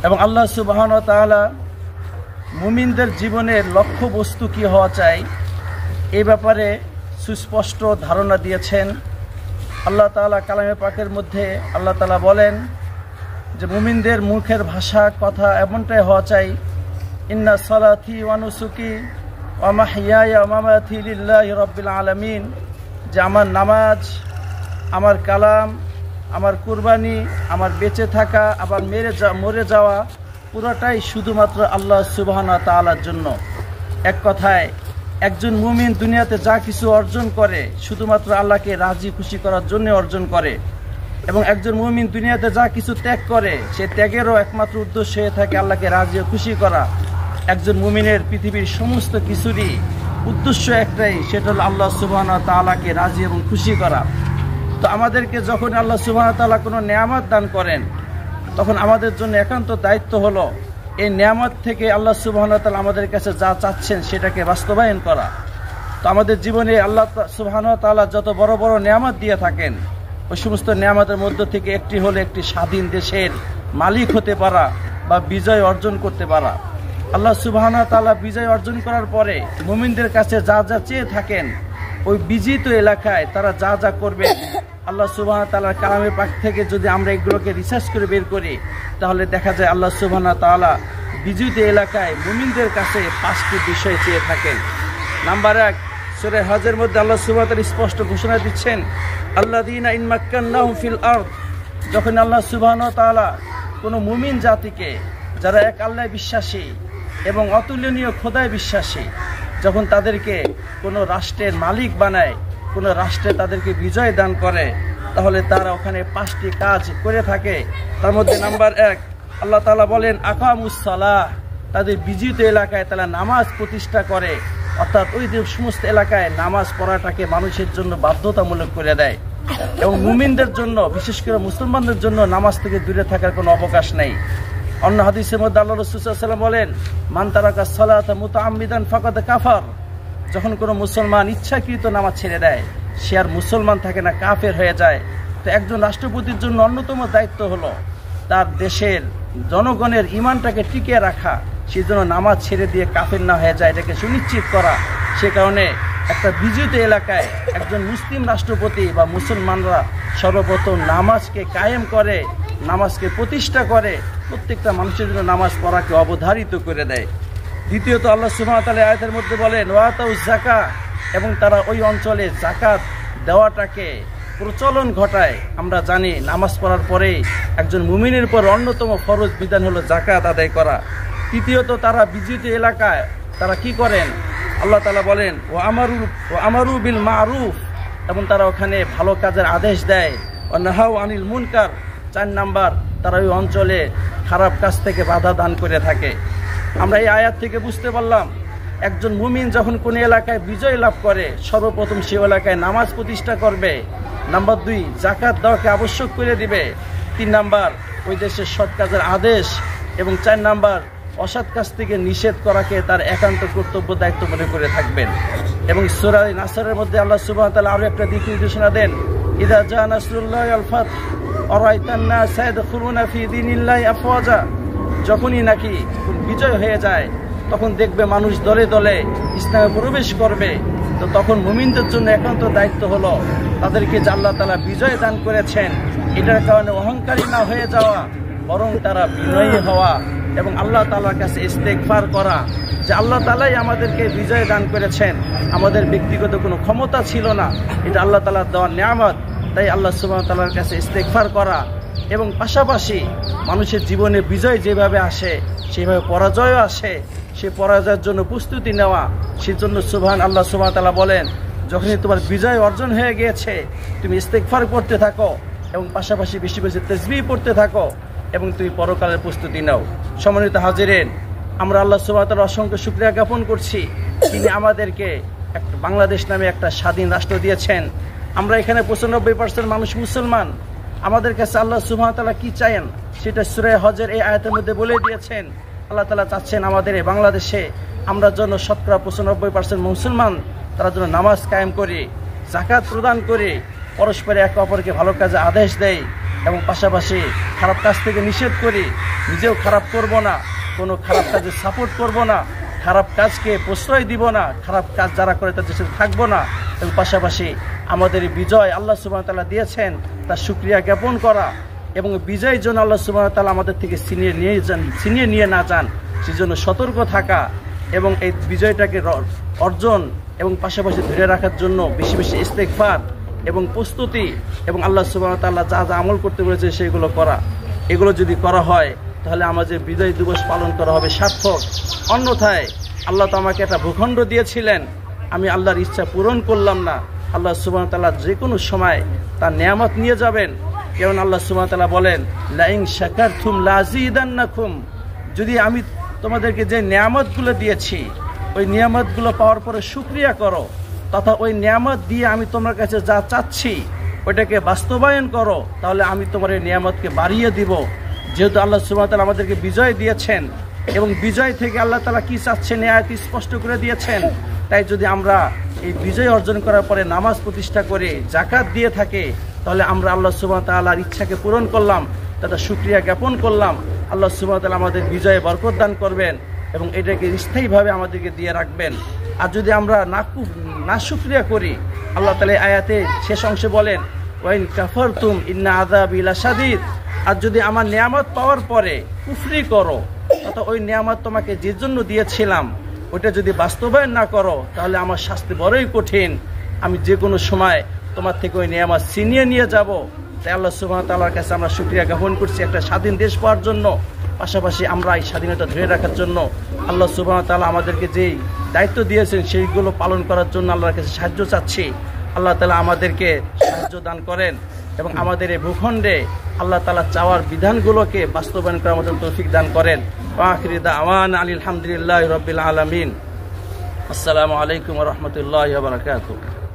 এবং আল্লাহ সুবহানাহু ওয়া তাআলা মুমিনদের জীবনের লক্ষ্য বস্তু কি হওয়া চাই এই ব্যাপারে সুস্পষ্ট ধারণা দিয়েছেন। আল্লাহ তাআলা কালামে পাকের মধ্যে আল্লাহ তাআলা বলেন যে মুমিনদের মুখের ভাষা কথা এমনটাই হওয়া চাই, ইন্না সালাতি ওয়া নুসুকি ওয়া মাহইয়ায়া ওয়া মামাতি লিল্লাহি রাব্বিল আলামিন, যে আমার নামাজ, আমার কালাম, আমার কুরবানি, আমার বেঁচে থাকা, আবার মরে যাওয়া পুরোটাই শুধুমাত্র আল্লাহ সুবহানাহু ওয়া তাআলার জন্য। এক কথায় একজন মুমিন দুনিয়াতে যা কিছু অর্জন করে শুধুমাত্র আল্লাহকে রাজি খুশি করার জন্য অর্জন করে, এবং একজন মুমিন দুনিয়াতে যা কিছু ত্যাগ করে সে ত্যাগেরও একমাত্র উদ্দেশ্য হয়ে থাকে আল্লাহকে রাজি খুশি করা। একজন মুমিনের পৃথিবীর সমস্ত কিছুরই উদ্দেশ্য একটাই, সেটা হলো আল্লাহ সুবহানাহু ওয়া তাআলাকে রাজি এবং খুশি করা। তো আমাদেরকে যখন আল্লাহ সুবহানাহু ওয়া তাআলা কোনো নেয়ামত দান করেন তখন আমাদের জন্য একান্ত দায়িত্ব হলো এই নেয়ামত থেকে আল্লাহ সুবহানাহু ওয়া তাআলা আমাদের কাছে যা চাচ্ছেন সেটাকে বাস্তবায়ন করা। তো আমাদের জীবনে আল্লাহ সুবহানাহু ওয়া তাআলা যত বড় বড় নেয়ামত দিয়ে থাকেন ওই সমস্ত নেয়ামতের মধ্য থেকে একটি হলো একটি স্বাধীন দেশের মালিক হতে পারা বা বিজয় অর্জন করতে পারা। আল্লাহ সুবহানাহু ওয়া তাআলা বিজয় অর্জন করার পরে মুমিনদের কাছে যা যা চেয়ে থাকেন ওই বিজিত এলাকায় তারা যা যা করবে আল্লাহ সুবহানাহু ওয়া তাআলার কালামে পাক থেকে যদি আমরা এগুলোকে রিসার্চ করে বের করি তাহলে দেখা যায় আল্লাহ সুবহানাহু ওয়া তাআলা বিজিত এলাকায় মুমিনদের কাছে 5টি বিষয় চেয়ে থাকেন। নাম্বার 1, সূরা হজের মধ্যে আল্লাহ সুবহানাহু ওয়া তাআলা স্পষ্ট ঘোষণা দিচ্ছেন, আল্লাযীনা ইন মাক্কান্নাহুম ফিল আরদ, যখন আল্লাহ সুবহানাহু ওয়া তাআলা কোনো মুমিন জাতিকে যারা এক আল্লাহ বিশ্বাসী এবং অতুলনীয় খোদায় বিশ্বাসী, যখন তাদেরকে কোনো রাষ্ট্রের মালিক বানায়, কোনো রাষ্ট্রে তাদেরকে বিজয় দান করে, তাহলে তারা ওখানে 5টি কাজ করে থাকে। তার মধ্যে নাম্বার 1, আল্লাহ তাআলা বলেন আকামুস সালাহ, তাদের বিজিত এলাকায় তারা নামাজ প্রতিষ্ঠা করে, অর্থাৎ ওই যে সমস্ত এলাকায় নামাজ পড়াটাকে মানুষের জন্য বাধ্যতামূলক করে দেয়। এবং মুমিনদের জন্য, বিশেষ করে মুসলমানদের জন্য নামাজ থেকে দূরে থাকার কোনো অবকাশ নেই। অন্য হাদিসের মধ্যে আল্লাহ রাসূল সাল্লাল্লাহু আলাইহি ওয়াসাল্লাম বলেন, মান তারাকা সালাতা মুতাআম্মিদান ফাকাদ কাফার, যখন কোনো মুসলমান ইচ্ছাকৃত নামাজ ছেড়ে দেয় সে আর মুসলমান থাকে না, কাফের হয়ে যায়। তো একজন রাষ্ট্রপতির জন্য অন্যতম দায়িত্ব হলো তার দেশের জনগণের ঈমানটাকে টিকিয়ে রাখা, সেই জন্য নামাজ ছেড়ে দিয়ে কাফের না হয়ে যায় এটাকে সুনিশ্চিত করা। সে কারণে একটা বিজিত এলাকায় একজন মুসলিম রাষ্ট্রপতি বা মুসলমানরা সর্বপ্রথম নামাজকে কায়েম করে, নামাজকে প্রতিষ্ঠা করে, প্রত্যেকটা মানুষের জন্য নামাজ পড়াকে অবধারিত করে দেয়। দ্বিতীয়ত আল্লাহ সুবহানাহু ওয়া তাআলা আয়াতের মধ্যে বলেন ওয়াতাউজ যাকাত, এবং তারা ওই অঞ্চলে যাকাত দেওয়াটাকে প্রচলন ঘটায়। আমরা জানি নামাজ পড়ার পরে একজন মুমিনের পর অন্যতম ফরজ বিধান হলো যাকাত আদায় করা। তৃতীয়ত তারা বিজিত এলাকায় তারা কি করেন, আল্লাহ তাআলা বলেন ও আমারু বিল মারুফ, এবং তারা ওখানে ভালো কাজের আদেশ দেয়। ও নাহাউ আনিল মুনকার, 4 নাম্বার তারা ওই অঞ্চলে খারাপ কাজ থেকে বাধা দান করে থাকে। আমরা এই আয়াত থেকে বুঝতে পারলাম একজন মুমিন যখন কোন এলাকায় বিজয় লাভ করে সর্বপ্রথম সে এলাকায় নামাজ প্রতিষ্ঠা করবে। নাম্বার 2, যাকাত দেওয়াকে আবশ্যক করে দিবে। 3 নাম্বার ওই দেশের সৎ কাজের আদেশ, এবং 4 নাম্বার অসৎ কাজ থেকে নিষেধ করাকে তার একান্ত কর্তব্য দায়িত্ব মনে করে থাকবেন। এবং সূরা নাসরের মধ্যে আল্লাহ সুবহানাহু ওয়া তাআলা আরো একটা দিক নির্দেশনা দেন, ইযা জা নাসরুল্লাহি ওয়াল ফাত আরাইতান নাস ইয়াদখুলুনা ফি দীনিল্লাহি আফওয়াজা, যখনই নাকি বিজয় হয়ে যায় তখন দেখবে মানুষ দলে দলে ইসলামে প্রবেশ করবে। তো তখন মুমিনদের জন্য একান্ত দায়িত্ব হলো তাদেরকে যে আল্লাহ তাআলা বিজয় দান করেছেন এটার কারণে অহংকারী না হয়ে যাওয়া, বরং তারা বিনয়ী হওয়া এবং আল্লাহ তাআলার কাছে ইস্তেগফার করা যে আল্লাহ তাআলাই আমাদেরকে বিজয় দান করেছেন, আমাদের ব্যক্তিগত কোনো ক্ষমতা ছিল না, এটা আল্লাহ তাআলার দেওয়া নিয়ামত। তাই আল্লাহ সুবহানাহু ওয়া তাআলার কাছে ইস্তেগফার করা, এবং পাশাপাশি মানুষের জীবনে বিজয় যেভাবে আসে সেভাবে পরাজয়ও আসে, সে পরাজয়ের জন্য প্রস্তুতি নেওয়া। সেজন্য আল্লাহ সুবহানাহু ওয়া তাআলা বলেন যখনই তোমার বিজয় অর্জন হয়ে গিয়েছে তুমি ইস্তেগফার করতে থাকো এবং পাশাপাশি বেশি বেশি তাসবিহ পড়তে থাকো এবং তুমি পরকালের প্রস্তুতি নাও। সম্মানিত হাজিরিন, আমরা আল্লাহ সুবহানাহু ওয়া তাআলার অসংখ্য শুকরিয়া জ্ঞাপন করছি, তিনি আমাদেরকে বাংলাদেশ নামে একটা স্বাধীন রাষ্ট্র দিয়েছেন। আমরা এখানে 95% মানুষ মুসলমান। আমাদের কাছে আল্লাহ সুবহানাহু ওয়া তাআলা কি চান সেটা সূরা হজের এই আয়াতের মধ্যে বলে দিয়েছেন। আল্লাহ তাআলা চাচ্ছেন আমাদের এই বাংলাদেশে আমরা যেন 95% মুসলমান তারা যেন নামাজ কায়েম করি, যাকাত প্রদান করি, পরস্পরে একে অপরকে ভালো কাজে আদেশ দেয়, এবং পাশাপাশি খারাপ কাজ থেকে নিষেধ করি, নিজেও খারাপ করব না, কোনো খারাপ কাজে সাপোর্ট করব না, খারাপ কাজকে প্রশ্রয় দিব না, খারাপ কাজ যারা করে তাদের সাথে থাকবো না। এবং পাশাপাশি আমাদের বিজয় আল্লাহ সুবহানাহু ওয়া তাআলা দিয়েছেন তার শুকরিয়া জ্ঞাপন করা এবং বিজয়ের জন্য আল্লাহ সুবহানাহু ওয়া তাআলা আমাদের থেকে ছিনিয়ে নিয়ে না যান সেজন্য সতর্ক থাকা এবং এই বিজয়টাকে অর্জন এবং পাশাপাশি ধরে রাখার জন্য বেশি বেশি ইস্তেগফার এবং প্রস্তুতি এবং আল্লাহ সুবহানাহু ওয়া তাআলা যা যা আমল করতে বলেছে সেগুলো করা। এগুলো যদি করা হয় তাহলে আমাদের বিজয় দিবস পালন করা হবে সার্থক। অন্যথায় আল্লাহ তো আমাকে একটা ভূখণ্ড দিয়েছিলেন, আমি আল্লাহর ইচ্ছা পূরণ করলাম না, আল্লাহ সুবহানাহু ওয়া তাআলা যে কোনো সময় তার নিয়ামত নিয়ে যাবেন। কারণ আল্লাহ সুবহানাহু ওয়া তাআলা বলেন লাইন শাকারতুম লাযিদান্নাকুম, যদি আমি তোমাদেরকে যে নিয়ামতগুলো দিয়েছি ওই নিয়ামতগুলো পাওয়ার পরে শুকরিয়া করো তথা ওই নিয়ামত দিয়ে আমি তোমার কাছে যা চাচ্ছি ওইটাকে বাস্তবায়ন করো, তাহলে আমি তোমার এই নিয়ামতকে বাড়িয়ে দিব। যেহেতু আল্লাহ সুবহানাহু ওয়া তাআলা আমাদেরকে বিজয় দিয়েছেন এবং বিজয় থেকে আল্লাহ তাআলা কি চাচ্ছেন আয়াত স্পষ্ট করে দিয়েছেন, তাই যদি আমরা এই বিজয় অর্জন করার পরে নামাজ প্রতিষ্ঠা করে যাকাত দিয়ে থাকে তাহলে আমরা আল্লাহ সুবহানাহু ওয়া তাআলার ইচ্ছাকে পূরণ করলাম, তাতে শুকরিয়া জ্ঞাপন করলাম। আল্লাহ সুবহানাহু ওয়া তাআলা আমাদের বিজয়ে বরকত দান করবেন এবং এটাকে স্থায়ীভাবে আমাদেরকে দিয়ে রাখবেন। আর যদি আমরা না শুকরিয়া করি, আল্লাহ তাআলা আয়াতে শেষ অংশে বলেন ওয়াইন কাফারতুম ইন্না আযাবি লাশাদীদ, আর যদি আমার নিয়ামত পাওয়ার পরে কুফরি করো অর্থাৎ ওই নিয়ামত তোমাকে যে জন্য দিয়েছিলাম ওইটা যদি বাস্তবায়ন না করো তাহলে আমার শাস্তি বড়ই কঠিন, আমি যে কোনো সময় তোমার থেকে ওই নিয়ামত ছিনিয়ে নিয়ে যাব। তাই আল্লাহ সুবহানাহু ওয়া তাআলার কাছে আমরা শুকরিয়া জ্ঞাপন করছি একটা স্বাধীন দেশ পাওয়ার জন্য, পাশাপাশি আমরা এই স্বাধীনতা ধরে রাখার জন্য আল্লাহ সুবহানাহু ওয়া তাআলা আমাদেরকে যেই দায়িত্ব দিয়েছেন সেইগুলো পালন করার জন্য আল্লাহর কাছে সাহায্য চাচ্ছি। আল্লাহ তাআলা আমাদেরকে সাহায্য দান করেন এবং আমাদের এই ভূখণ্ডে আল্লাহ তাআলা চাওয়ার বিধানগুলোকে বাস্তবায়ন করার মতো তৌফিক দান করেন। আখিরি দাওয়ানা আলহামদুলিল্লাহি রাব্বিল আলামিন। আসসালামু আলাইকুম ওয়া রাহমাতুল্লাহি ওয়া বারাকাতুহু।